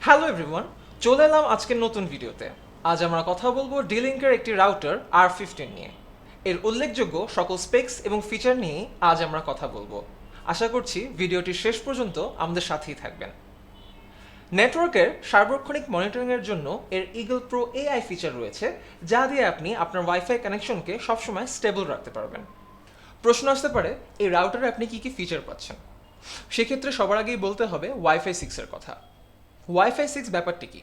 Hello everyone, চলে এলাম আজকের নতুন ভিডিওতে। আজ আমরা কথা বলবো ডিলিংকের একটি রাউটার R15 নিয়ে। এর উল্লেখযোগ্য সকল স্পেক্স এবং ফিচার নিয়েই আজ আমরা কথা বলবো। আশা করছি ভিডিওটি শেষ পর্যন্ত আমাদের সাথেই থাকবেন। নেটওয়ার্কের সার্বক্ষণিক মনিটরিংয়ের জন্য এর ইগল প্রো এআই ফিচার রয়েছে, যা দিয়ে আপনি আপনার ওয়াইফাই কানেকশনকে সবসময় স্টেবল রাখতে পারবেন। প্রশ্ন আসতে পারে, এই রাউটারে আপনি কী কী ফিচার পাচ্ছেন? সেক্ষেত্রে সবার আগেই বলতে হবে ওয়াইফাই 6-এর কথা। ওয়াইফাই 6 ব্যাপারটি কি?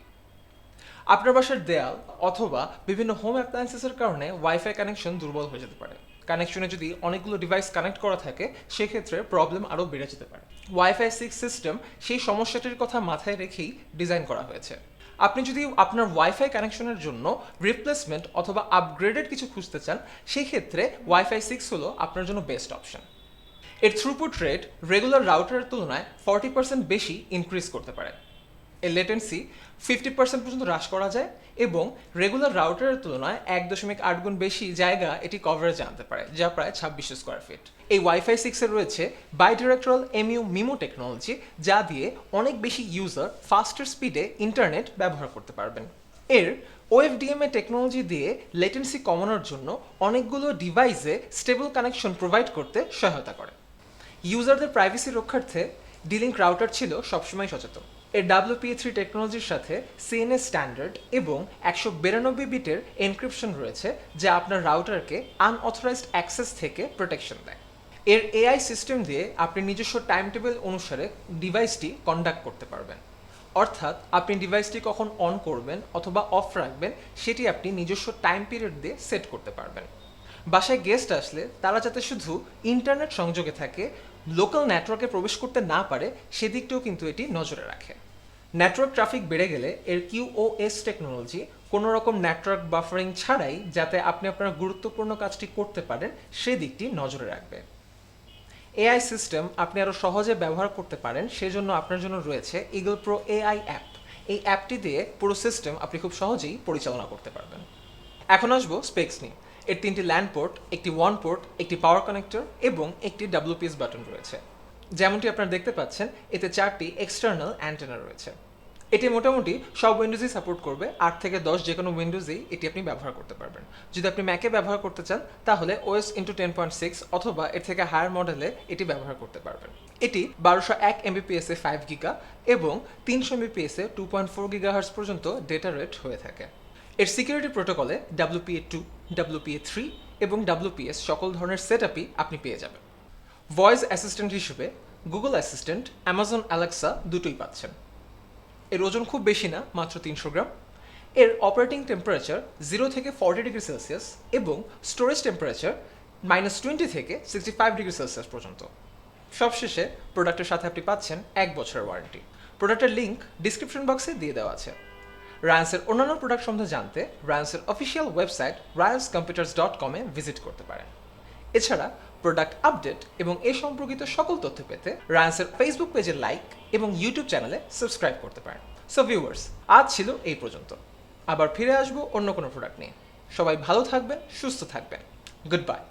আপনার বাসার দেয়াল অথবা বিভিন্ন হোম অ্যাপ্লায়েন্সেসের কারণে ওয়াইফাই কানেকশন দুর্বল হয়ে যেতে পারে। কানেকশনে যদি অনেকগুলো ডিভাইস কানেক্ট করা থাকে, সেক্ষেত্রে প্রবলেম আরও বেড়ে যেতে পারে। ওয়াইফাই 6 সিস্টেম সেই সমস্যাটির কথা মাথায় রেখেই ডিজাইন করা হয়েছে। আপনি যদি আপনার ওয়াইফাই কানেকশনের জন্য রিপ্লেসমেন্ট অথবা আপগ্রেডেড কিছু খুঁজতে চান, সেক্ষেত্রে ওয়াইফাই 6 হলো আপনার জন্য বেস্ট অপশন। এর থ্রুপুট রেট রেগুলার রাউটারের তুলনায় 40% বেশি ইনক্রিজ করতে পারে। এর লেটেন্সি 50% পর্যন্ত হ্রাস করা যায় এবং রেগুলার রাউটারের তুলনায় 1.8 গুণ বেশি জায়গা এটি কভারেজে আনতে পারে, যা প্রায় 2600 স্কোয়ার ফিট। এই ওয়াইফাই 6-এর রয়েছে বাইডিরেক্টরাল MU-MIMO টেকনোলজি, যা দিয়ে অনেক বেশি ইউজার ফাস্টার স্পিডে ইন্টারনেট ব্যবহার করতে পারবেন। এর OFDMA টেকনোলজি দিয়ে লেটেন্সি কমানোর জন্য অনেকগুলো ডিভাইসে স্টেবল কানেকশন প্রোভাইড করতে সহায়তা করে। ইউজারদের প্রাইভেসি রক্ষার্থে ডিলিংক রাউটার ছিল সবসময় সচেতন। এর WPA3 টেকনোলজির সাথে CNS স্ট্যান্ডার্ড এবং 192 বিটের এনক্রিপশন রয়েছে, যা আপনার রাউটারকে আনঅথরাইজড অ্যাক্সেস থেকে প্রোটেকশন দেয়। এর AI সিস্টেম দিয়ে আপনি নিজস্ব টাইম টেবিল অনুসারে ডিভাইসটি কন্ডাক্ট করতে পারবেন। অর্থাৎ আপনি ডিভাইসটি কখন অন করবেন অথবা অফ রাখবেন, সেটি আপনি নিজস্ব টাইম পিরিয়ড দিয়ে সেট করতে পারবেন। বাসায় গেস্ট আসলে তারা যাতে শুধু ইন্টারনেট সংযোগে থাকে, লোকাল নেটওয়ার্কে প্রবেশ করতে না পারে, সেদিকটাও কিন্তু এটি নজরে রাখে। নেটওয়ার্ক ট্রাফিক বেড়ে গেলে এর QoS টেকনোলজি কোনো রকম নেটওয়ার্ক বাফারিং ছাড়াই যাতে আপনি আপনার গুরুত্বপূর্ণ কাজটি করতে পারেন, সেদিকটি নজরে রাখবে। AI সিস্টেম আপনি আরও সহজে ব্যবহার করতে পারেন, সেজন্য আপনার জন্য রয়েছে ইগল প্রো AI অ্যাপ। এই অ্যাপটি দিয়ে পুরো সিস্টেম আপনি খুব সহজেই পরিচালনা করতে পারবেন। এখন আসবো স্পেক্স নিয়ে। এর 3টি ল্যান্ড পোর্ট, একটি ওয়ান পোর্ট, একটি পাওয়ার কানেক্টর এবং একটি WPS বাটন রয়েছে। যেমনটি আপনারা দেখতে পাচ্ছেন, এতে 4টি এক্সটার্নাল অ্যান্টেনা রয়েছে। এটি মোটামুটি সব উইন্ডোজই সাপোর্ট করবে। 8 থেকে 10 যে কোনো উইন্ডোজেই এটি আপনি ব্যবহার করতে পারবেন। যদি আপনি ম্যাকে ব্যবহার করতে চান, তাহলে OS x 10.6 অথবা এর থেকে হায়ার মডেলে এটি ব্যবহার করতে পারবেন। এটি 1201 MBPS এ 5 গিগা এবং 300 MBPS এ 2.4 GHz পর্যন্ত ডেটা রেট হয়ে থাকে। এর সিকিউরিটি প্রোটোকলে WPA2, WPA3 এবং WPS সকল ধরনের সেটআপই আপনি পেয়ে যাবেন। ভয়েস অ্যাসিস্ট্যান্ট হিসেবে গুগল অ্যাসিস্ট্যান্ট, অ্যামাজন অ্যালেক্সা দুটোই পাচ্ছেন। এর ওজন খুব বেশি না, মাত্র 300 গ্রাম। এর অপারেটিং টেম্পারেচার 0 থেকে 40 ডিগ্রি সেলসিয়াস এবং স্টোরেজ টেম্পারেচার -20 থেকে 65 ডিগ্রি সেলসিয়াস পর্যন্ত। সবশেষে প্রোডাক্টের সাথে আপনি পাচ্ছেন 1 বছরের ওয়ারেন্টি। প্রোডাক্টের লিঙ্ক ডিসক্রিপশন বক্সে দিয়ে দেওয়া আছে। রায়ান্সের অন্যান্য প্রোডাক্ট সম্বন্ধে জানতে রায়ান্সের অফিসিয়াল ওয়েবসাইট ryanscomputers.com এ ভিজিট করতে পারেন। এছাড়া প্রোডাক্ট আপডেট এবং এ সম্পর্কিত সকল তথ্য পেতে রায়ান্সের ফেসবুক পেজে লাইক এবং ইউটিউব চ্যানেলে সাবস্ক্রাইব করতে পারেন। সো ভিউয়ার্স, আজ ছিল এই পর্যন্ত। আবার ফিরে আসবো অন্য কোনো প্রোডাক্ট নিয়ে। সবাই ভালো থাকবেন, সুস্থ থাকবেন। Good bye.